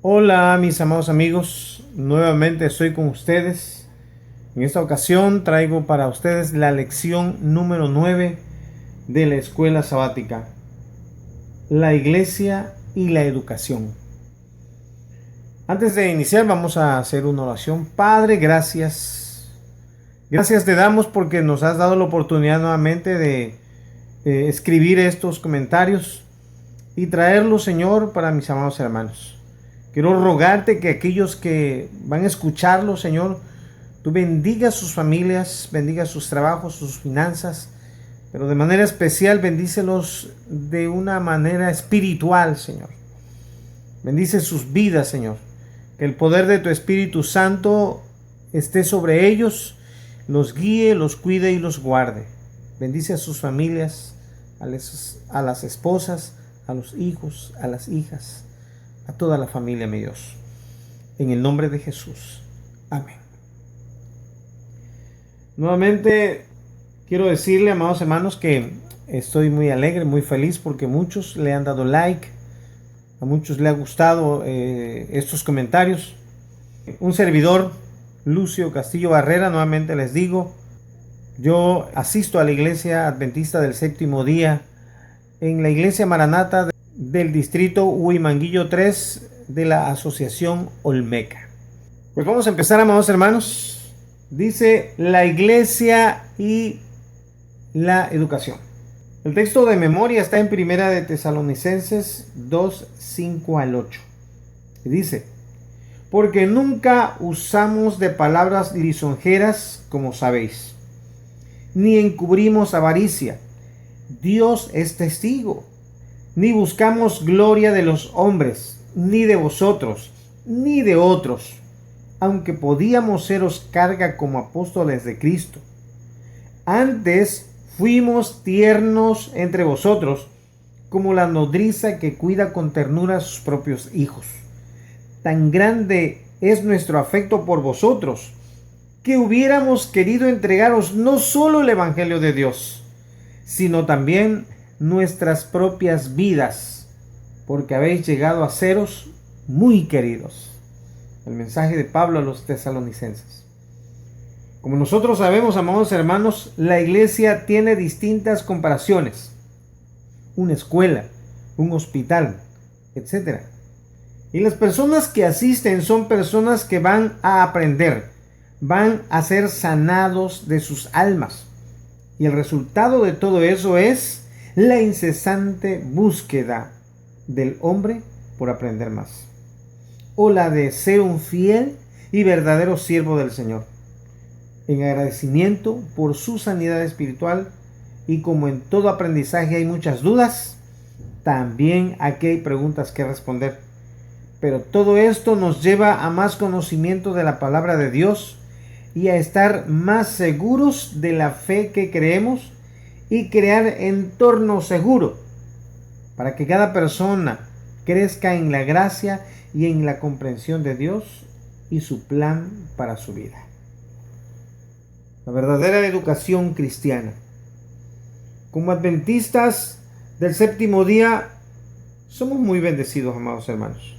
Hola mis amados amigos, nuevamente estoy con ustedes. En esta ocasión traigo para ustedes la lección número 9 de la escuela sabática, la iglesia y la educación. Antes de iniciar vamos a hacer una oración. Padre, gracias. Gracias te damos porque nos has dado la oportunidad nuevamente de escribir estos comentarios y traerlos, Señor, para mis amados hermanos. Quiero rogarte que aquellos que van a escucharlo, Señor, tú bendigas sus familias, bendiga sus trabajos, sus finanzas, pero de manera especial bendícelos de una manera espiritual, Señor. Bendice sus vidas, Señor. Que el poder de tu Espíritu Santo esté sobre ellos, los guíe, los cuide y los guarde. Bendice a sus familias, a las esposas, a los hijos, a las hijas, a toda la familia, mi Dios. En el nombre de Jesús. Amén. Nuevamente quiero decirle, amados hermanos, que estoy muy alegre, muy feliz porque muchos le han dado like, a muchos le ha gustado estos comentarios. Un servidor, Lucio Castillo Barrera, nuevamente les digo, yo asisto a la iglesia adventista del séptimo día en la iglesia Maranata del distrito Huimanguillo 3 de la asociación Olmeca. Pues vamos a empezar, amados hermanos. Dice la iglesia y la educación. El texto de memoria está en Primera de Tesalonicenses 2, 5 al 8. Y dice: porque nunca usamos de palabras lisonjeras, como sabéis, ni encubrimos avaricia. Dios es testigo. Ni buscamos gloria de los hombres, ni de vosotros, ni de otros, aunque podíamos seros carga como apóstoles de Cristo. Antes fuimos tiernos entre vosotros, como la nodriza que cuida con ternura a sus propios hijos. Tan grande es nuestro afecto por vosotros, que hubiéramos querido entregaros no solo el Evangelio de Dios, sino también nuestras propias vidas, porque habéis llegado a seros muy queridos. El mensaje de Pablo a los tesalonicenses. Como nosotros sabemos, amados hermanos, la iglesia tiene distintas comparaciones: una escuela, un hospital, etc. Y las personas que asisten son personas que van a aprender, van a ser sanados de sus almas. Y el resultado de todo eso es la incesante búsqueda del hombre por aprender más, o la de ser un fiel y verdadero siervo del Señor, en agradecimiento por su sanidad espiritual. Y como en todo aprendizaje hay muchas dudas, también aquí hay preguntas que responder. Pero todo esto nos lleva a más conocimiento de la palabra de Dios y a estar más seguros de la fe que creemos y crear entorno seguro para que cada persona crezca en la gracia y en la comprensión de Dios y su plan para su vida. La verdadera educación cristiana. Como adventistas del séptimo día, somos muy bendecidos, amados hermanos,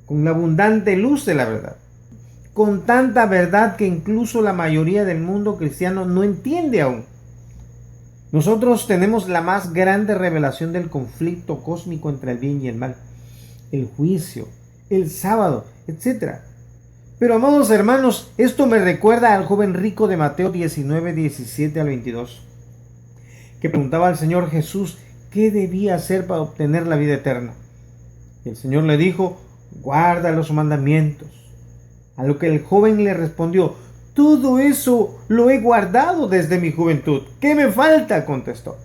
con la abundante luz de la verdad, con tanta verdad que incluso la mayoría del mundo cristiano no entiende aún. Nosotros tenemos la más grande revelación del conflicto cósmico entre el bien y el mal, el juicio, el sábado, etc. Pero, amados hermanos, esto me recuerda al joven rico de Mateo 19, 17 al 22, que preguntaba al Señor Jesús qué debía hacer para obtener la vida eterna. Y el Señor le dijo: guarda los mandamientos. A lo que el joven le respondió: todo eso lo he guardado desde mi juventud. ¿Qué me falta?, contestó.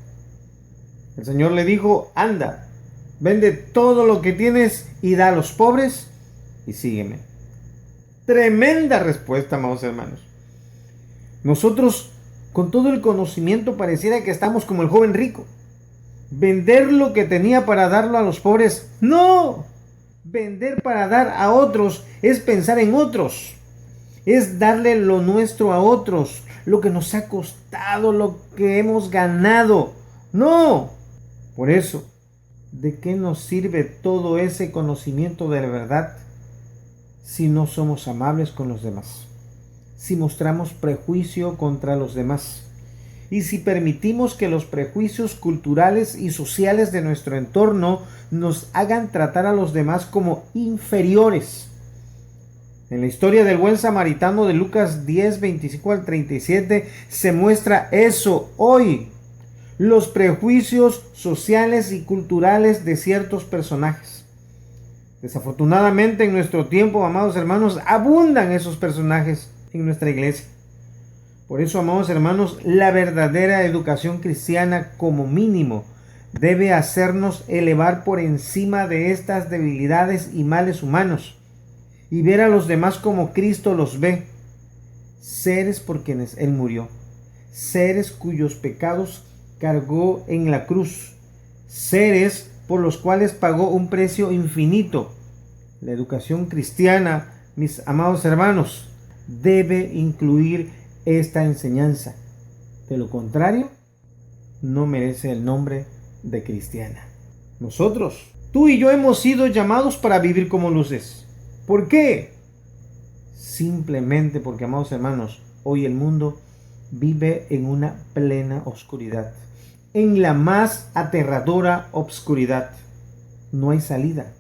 El Señor le dijo: anda, vende todo lo que tienes y da a los pobres y sígueme. Tremenda respuesta, amados hermanos. Nosotros, con todo el conocimiento, pareciera que estamos como el joven rico. Vender lo que tenía para darlo a los pobres. ¡No! Vender para dar a otros es pensar en otros. Es darle lo nuestro a otros, lo que nos ha costado, lo que hemos ganado. No. Por eso, ¿De qué nos sirve todo ese conocimiento de la verdad si no somos amables con los demás? Si mostramos prejuicio contra los demás y si permitimos que los prejuicios culturales y sociales de nuestro entorno nos hagan tratar a los demás como inferiores. En la historia del buen samaritano de Lucas 10, 25 al 37 se muestra eso hoy. Los prejuicios sociales y culturales de ciertos personajes. Desafortunadamente en nuestro tiempo, amados hermanos, abundan esos personajes en nuestra iglesia. Por eso, amados hermanos, la verdadera educación cristiana como mínimo debe hacernos elevar por encima de estas debilidades y males humanos y ver a los demás como Cristo los ve, seres por quienes Él murió, seres cuyos pecados cargó en la cruz, seres por los cuales pagó un precio infinito. La educación cristiana, mis amados hermanos, debe incluir esta enseñanza. De lo contrario, no merece el nombre de cristiana. Nosotros, tú y yo, hemos sido llamados para vivir como luces. ¿Por qué? Simplemente porque, amados hermanos, hoy el mundo vive en una plena oscuridad, en la más aterradora oscuridad. No hay salida,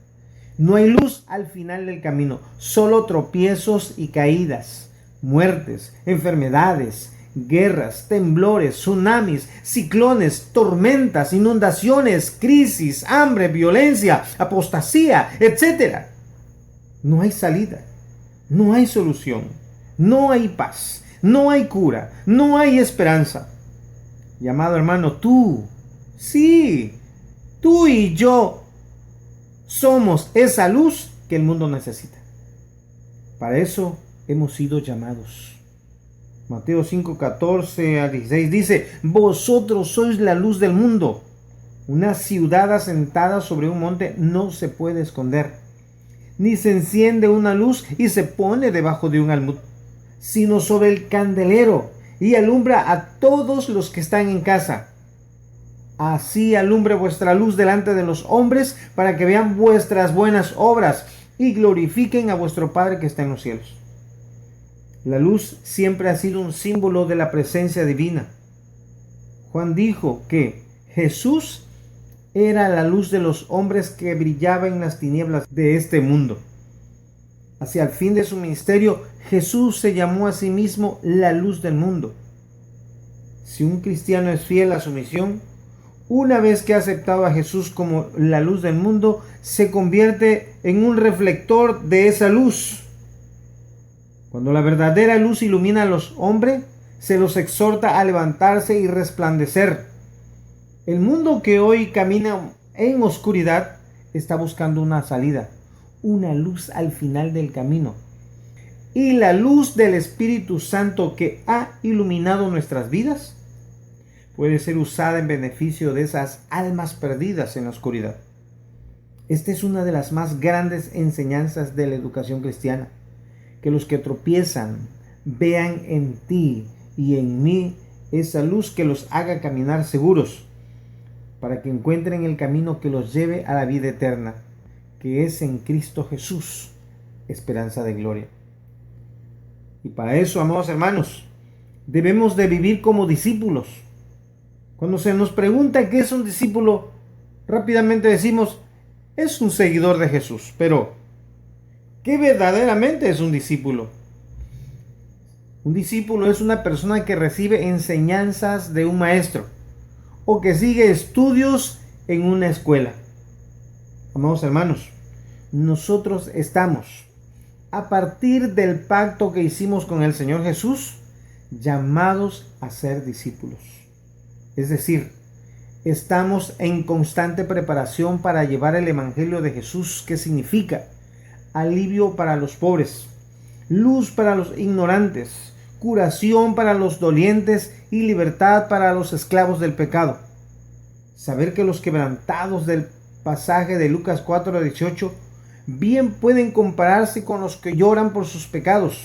no hay luz al final del camino, solo tropiezos y caídas, muertes, enfermedades, guerras, temblores, tsunamis, ciclones, tormentas, inundaciones, crisis, hambre, violencia, apostasía, etc. No hay salida, no hay solución, no hay paz, no hay cura, no hay esperanza. Y amado hermano, tú, sí, tú y yo somos esa luz que el mundo necesita. Para eso hemos sido llamados. Mateo 5, 14 a 16 dice: vosotros sois la luz del mundo. Una ciudad asentada sobre un monte no se puede esconder, ni se enciende una luz y se pone debajo de un almud, sino sobre el candelero, y alumbra a todos los que están en casa. Así alumbre vuestra luz delante de los hombres, para que vean vuestras buenas obras y glorifiquen a vuestro Padre que está en los cielos. La luz siempre ha sido un símbolo de la presencia divina. Juan dijo que Jesús era la luz de los hombres que brillaba en las tinieblas de este mundo. Hacia el fin de su ministerio, Jesús se llamó a sí mismo la luz del mundo. Si un cristiano es fiel a su misión, una vez que ha aceptado a Jesús como la luz del mundo, se convierte en un reflector de esa luz. Cuando la verdadera luz ilumina a los hombres, se los exhorta a levantarse y resplandecer. El mundo que hoy camina en oscuridad está buscando una salida, una luz al final del camino. Y la luz del Espíritu Santo que ha iluminado nuestras vidas puede ser usada en beneficio de esas almas perdidas en la oscuridad. Esta es una de las más grandes enseñanzas de la educación cristiana, que los que tropiezan vean en ti y en mí esa luz que los haga caminar seguros, para que encuentren el camino que los lleve a la vida eterna, que es en Cristo Jesús, esperanza de gloria. Y para eso, amados hermanos, debemos de vivir como discípulos. Cuando se nos pregunta qué es un discípulo, rápidamente decimos, es un seguidor de Jesús. Pero, ¿qué verdaderamente es un discípulo? Un discípulo es una persona que recibe enseñanzas de un maestro o que sigue estudios en una escuela. Amados hermanos, nosotros estamos, a partir del pacto que hicimos con el Señor Jesús, llamados a ser discípulos. Es decir, estamos en constante preparación para llevar el Evangelio de Jesús, que significa alivio para los pobres, luz para los ignorantes, curación para los dolientes y libertad para los esclavos del pecado. Saber que los quebrantados del pasaje de Lucas 4:18 bien pueden compararse con los que lloran por sus pecados,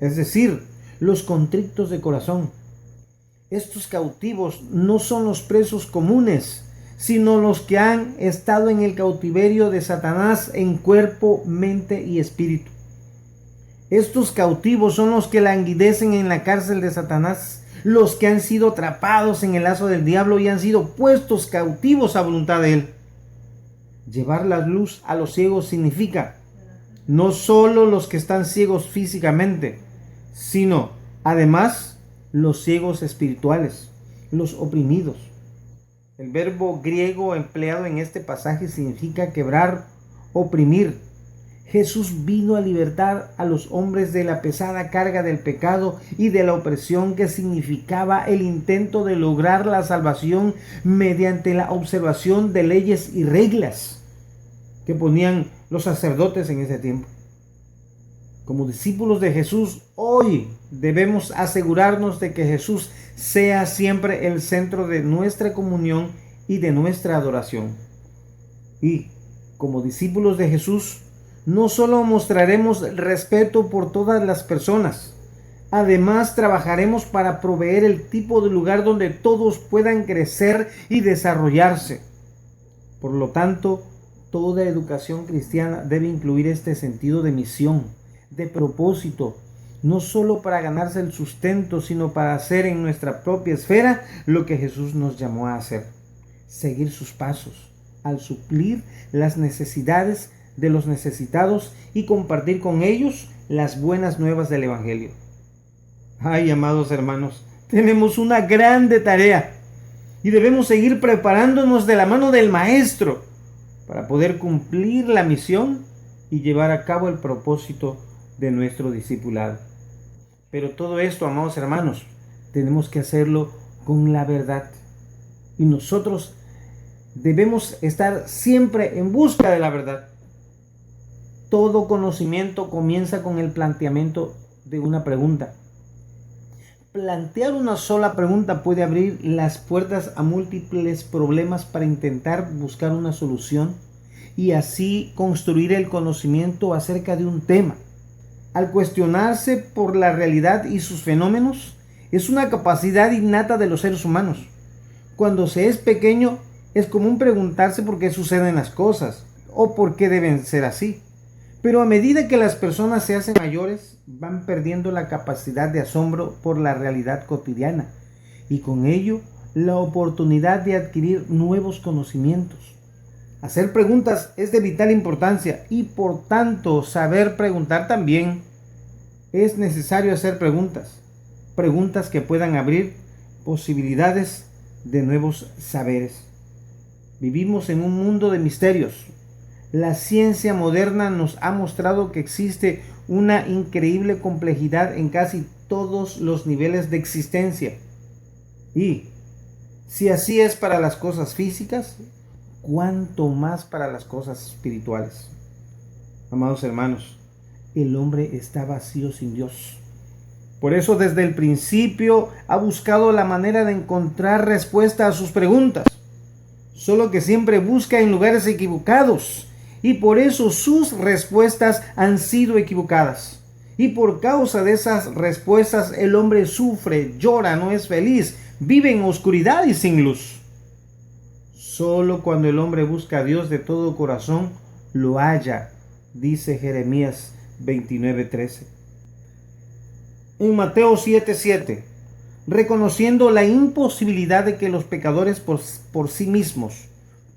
es decir, los contritos de corazón. Estos cautivos no son los presos comunes, sino los que han estado en el cautiverio de Satanás en cuerpo, mente y espíritu. Estos cautivos son los que languidecen en la cárcel de Satanás, los que han sido atrapados en el lazo del diablo y han sido puestos cautivos a voluntad de él. Llevar la luz a los ciegos significa no solo los que están ciegos físicamente, sino además los ciegos espirituales, los oprimidos. El verbo griego empleado en este pasaje significa quebrar, oprimir. Jesús vino a libertar a los hombres de la pesada carga del pecado y de la opresión que significaba el intento de lograr la salvación mediante la observación de leyes y reglas que ponían los sacerdotes en ese tiempo. Como discípulos de Jesús, hoy debemos asegurarnos de que Jesús sea siempre el centro de nuestra comunión y de nuestra adoración. Y como discípulos de Jesús, no solo mostraremos respeto por todas las personas, además trabajaremos para proveer el tipo de lugar donde todos puedan crecer y desarrollarse. Por lo tanto, toda educación cristiana debe incluir este sentido de misión, de propósito, no solo para ganarse el sustento, sino para hacer en nuestra propia esfera lo que Jesús nos llamó a hacer, seguir sus pasos, al suplir las necesidades de los necesitados y compartir con ellos las buenas nuevas del Evangelio. Ay, amados hermanos, tenemos una grande tarea y debemos seguir preparándonos de la mano del Maestro para poder cumplir la misión y llevar a cabo el propósito de nuestro discipulado. Pero todo esto, amados hermanos, tenemos que hacerlo con la verdad. Y nosotros debemos estar siempre en busca de la verdad. Todo conocimiento comienza con el planteamiento de una pregunta. Plantear una sola pregunta puede abrir las puertas a múltiples problemas para intentar buscar una solución y así construir el conocimiento acerca de un tema. Al cuestionarse por la realidad y sus fenómenos, es una capacidad innata de los seres humanos. Cuando se es pequeño, es común preguntarse por qué suceden las cosas o por qué deben ser así. Pero a medida que las personas se hacen mayores, van perdiendo la capacidad de asombro por la realidad cotidiana y con ello la oportunidad de adquirir nuevos conocimientos. Hacer preguntas es de vital importancia y por tanto saber preguntar también. Es necesario hacer preguntas que puedan abrir posibilidades de nuevos saberes. Vivimos en un mundo de misterios. La ciencia moderna nos ha mostrado que existe una increíble complejidad en casi todos los niveles de existencia. Y si así es para las cosas físicas, ¿cuánto más para las cosas espirituales? Amados hermanos, el hombre está vacío sin Dios. Por eso desde el principio ha buscado la manera de encontrar respuesta a sus preguntas. Solo que siempre busca en lugares equivocados. Y por eso sus respuestas han sido equivocadas. Y por causa de esas respuestas el hombre sufre, llora, no es feliz, vive en oscuridad y sin luz. Solo cuando el hombre busca a Dios de todo corazón, lo halla, dice Jeremías 29:13. En Mateo 7:7, reconociendo la imposibilidad de que los pecadores por sí mismos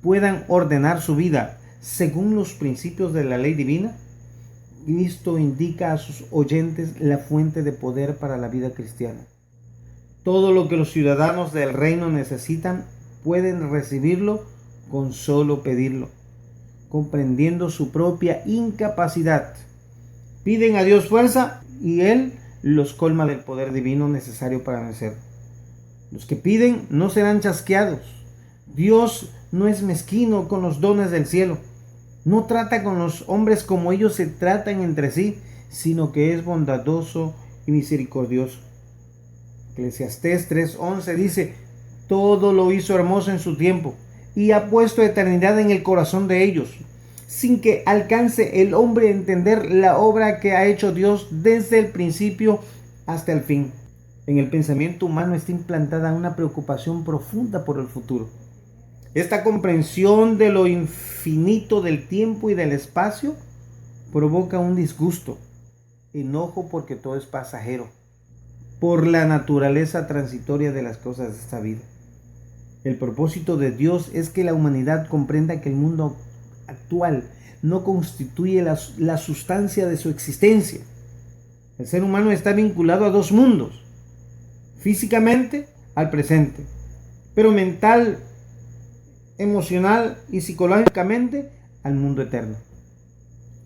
puedan ordenar su vida según los principios de la ley divina, Cristo indica a sus oyentes la fuente de poder para la vida cristiana. Todo lo que los ciudadanos del reino necesitan pueden recibirlo con solo pedirlo, comprendiendo su propia incapacidad. Piden a Dios fuerza y Él los colma del poder divino necesario para vencer. Los que piden no serán chasqueados. Dios no es mezquino con los dones del cielo. No trata con los hombres como ellos se tratan entre sí, sino que es bondadoso y misericordioso. Eclesiastés 3:11 dice: todo lo hizo hermoso en su tiempo y ha puesto eternidad en el corazón de ellos, sin que alcance el hombre a entender la obra que ha hecho Dios desde el principio hasta el fin. En el pensamiento humano está implantada una preocupación profunda por el futuro. Esta comprensión de lo infinito del tiempo y del espacio provoca un disgusto, enojo porque todo es pasajero, por la naturaleza transitoria de las cosas de esta vida. El propósito de Dios es que la humanidad comprenda que el mundo actual no constituye la sustancia de su existencia. El ser humano está vinculado a dos mundos, físicamente al presente, pero mental, emocional y psicológicamente al mundo eterno.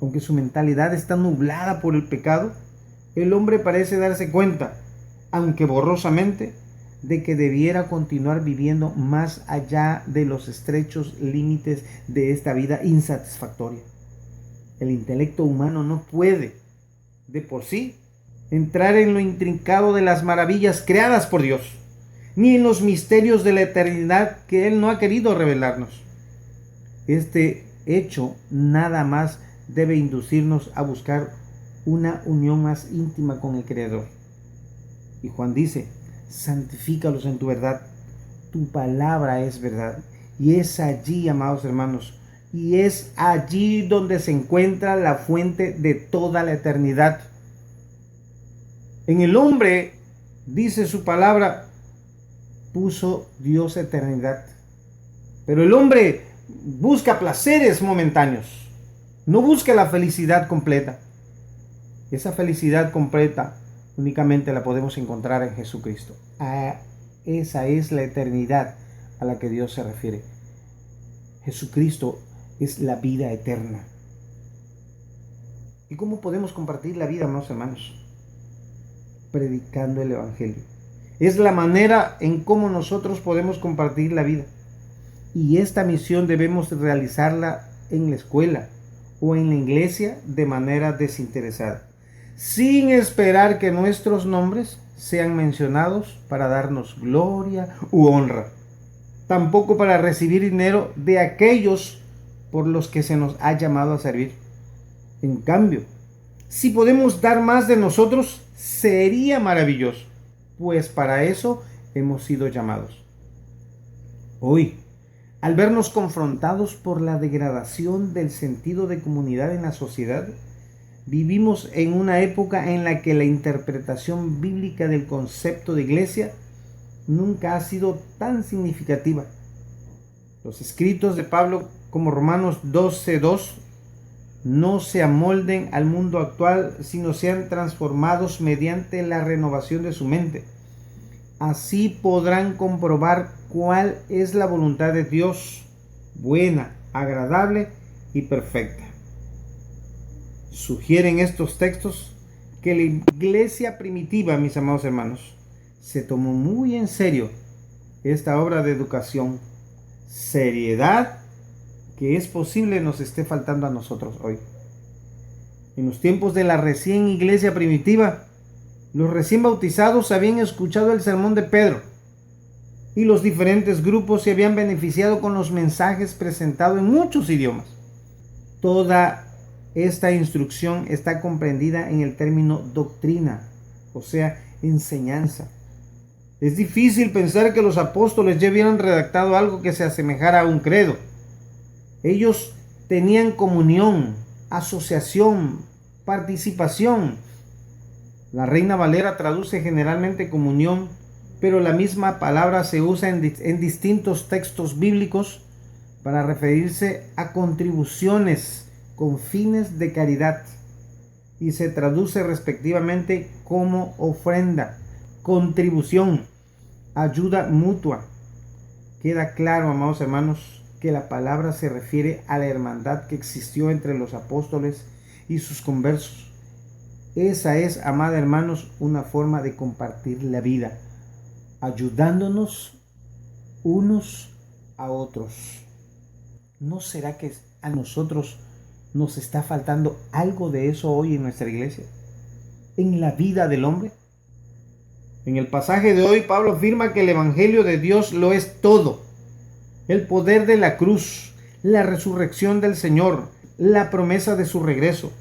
Aunque su mentalidad está nublada por el pecado, el hombre parece darse cuenta, aunque borrosamente, de que debiera continuar viviendo más allá de los estrechos límites de esta vida insatisfactoria. El intelecto humano no puede, de por sí, entrar en lo intrincado de las maravillas creadas por Dios, ni en los misterios de la eternidad que Él no ha querido revelarnos. Este hecho nada más debe inducirnos a buscar una unión más íntima con el Creador. Y Juan dice: santifícalos en tu verdad, tu palabra es verdad. Y es allí, amados hermanos, y es allí donde se encuentra la fuente de toda la eternidad. En el hombre, dice su palabra, puso Dios eternidad. Pero el hombre busca placeres momentáneos, no busca la felicidad completa. Esa felicidad completa únicamente la podemos encontrar en Jesucristo. Esa es la eternidad a la que Dios se refiere. Jesucristo es la vida eterna. ¿Y cómo podemos compartir la vida, amados hermanos? Predicando el Evangelio. Es la manera en cómo nosotros podemos compartir la vida. Y esta misión debemos realizarla en la escuela o en la iglesia de manera desinteresada, sin esperar que nuestros nombres sean mencionados para darnos gloria u honra, tampoco para recibir dinero de aquellos por los que se nos ha llamado a servir. En cambio, si podemos dar más de nosotros, sería maravilloso, pues para eso hemos sido llamados. Hoy, al vernos confrontados por la degradación del sentido de comunidad en la sociedad, vivimos en una época en la que la interpretación bíblica del concepto de iglesia nunca ha sido tan significativa. Los escritos de Pablo, como Romanos 12:2, no se amolden al mundo actual, sino sean transformados mediante la renovación de su mente. Así podrán comprobar cuál es la voluntad de Dios, buena, agradable y perfecta. Sugieren estos textos que la iglesia primitiva, mis amados hermanos, se tomó muy en serio esta obra de educación, seriedad que es posible nos esté faltando a nosotros hoy. En los tiempos de la recién iglesia primitiva, los recién bautizados habían escuchado el sermón de Pedro y los diferentes grupos se habían beneficiado con los mensajes presentados en muchos idiomas. Toda esta instrucción está comprendida en el término doctrina, o sea, enseñanza. Es difícil pensar que los apóstoles ya hubieran redactado algo que se asemejara a un credo. Ellos tenían comunión, asociación, participación. La Reina Valera traduce generalmente comunión, pero la misma palabra se usa en distintos textos bíblicos para referirse a contribuciones con fines de caridad y se traduce respectivamente como ofrenda, contribución, ayuda mutua. Queda claro, amados hermanos, que la palabra se refiere a la hermandad que existió entre los apóstoles y sus conversos. Esa es, amados hermanos, una forma de compartir la vida, ayudándonos unos a otros. ¿No será que a nosotros nos está faltando algo de eso hoy en nuestra iglesia, en la vida del hombre? En el pasaje de hoy, Pablo afirma que el Evangelio de Dios lo es todo. El poder de la cruz, la resurrección del Señor, la promesa de su regreso.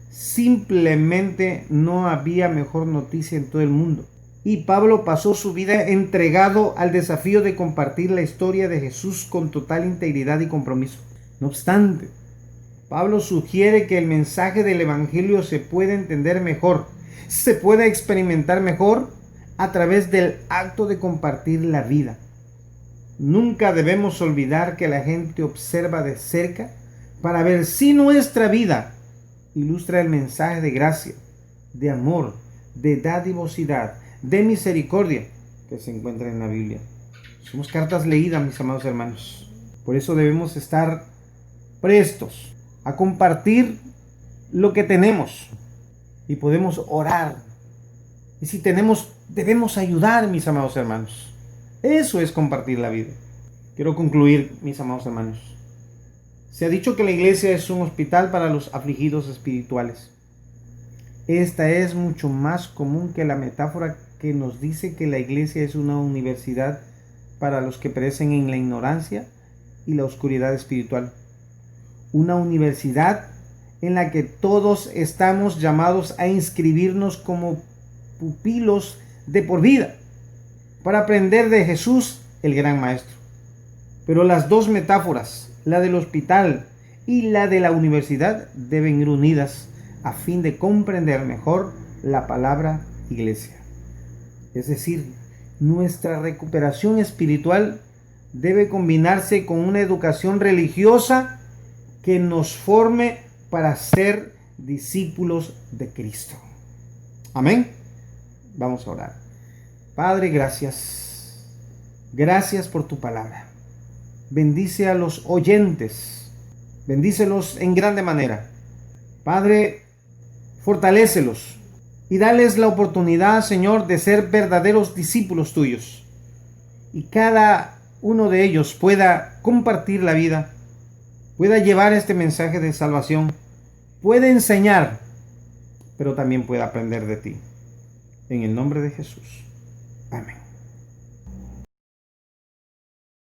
Simplemente no había mejor noticia en todo el mundo. Y Pablo pasó su vida entregado al desafío de compartir la historia de Jesús con total integridad y compromiso. No obstante, Pablo sugiere que el mensaje del Evangelio se puede entender mejor, se puede experimentar mejor a través del acto de compartir la vida. Nunca debemos olvidar que la gente observa de cerca para ver si nuestra vida ilustra el mensaje de gracia, de amor, de dadivosidad, de misericordia que se encuentra en la Biblia. Somos cartas leídas, mis amados hermanos. Por eso debemos estar prestos a compartir lo que tenemos y podemos orar. Y si tenemos, debemos ayudar, mis amados hermanos. Eso es compartir la vida. Quiero concluir, mis amados hermanos. Se ha dicho que la iglesia es un hospital para los afligidos espirituales. Esta es mucho más común que la metáfora que nos dice que la iglesia es una universidad para los que perecen en la ignorancia y la oscuridad espiritual. Una universidad en la que todos estamos llamados a inscribirnos como pupilos de por vida para aprender de Jesús, el gran maestro. Pero las dos metáforas, la del hospital y la de la universidad, deben ir unidas a fin de comprender mejor la palabra iglesia. Es decir, nuestra recuperación espiritual debe combinarse con una educación religiosa que nos forme para ser discípulos de Cristo. Amén. Vamos a orar. Padre, gracias. Gracias por tu palabra. Bendice a los oyentes. Bendícelos en grande manera. Padre, fortalécelos y dales la oportunidad, Señor, de ser verdaderos discípulos tuyos. Y cada uno de ellos pueda compartir la vida, pueda llevar este mensaje de salvación, puede enseñar, pero también pueda aprender de ti. En el nombre de Jesús. Amén.